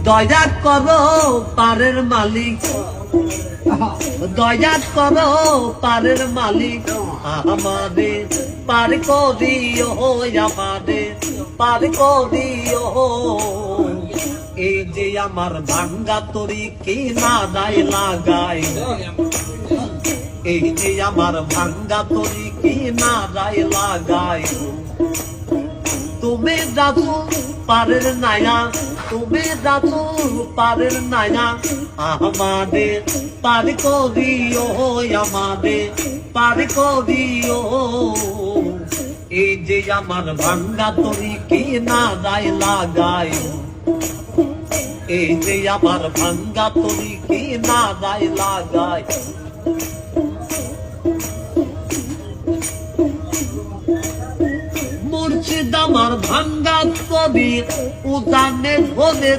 দয়া করো পারের মালিক, দয়া করো পারের মালিক, আমাদের পার করিও, আমাদের পার করিও। এই যে আমার ভাঙ্গা তরি কি না দায় লাগাই, এই যে আমার ভাঙ্গা তরি কি না দায় লাগাই। তুমি যাচ্ছ পারের নায়া, তুমি যাচ্ছ পারের নায়া, আমাদের পার করিও, আমাদের পার করিও। এই যে আমার ভাঙ্গা তরি কি না দায় লাগাই, এই যে আমার ভাঙ্গা তরি কি না দায় লাগাই। মুর্শিদ আমার ভাঙ্গা তরি উজানে ধরে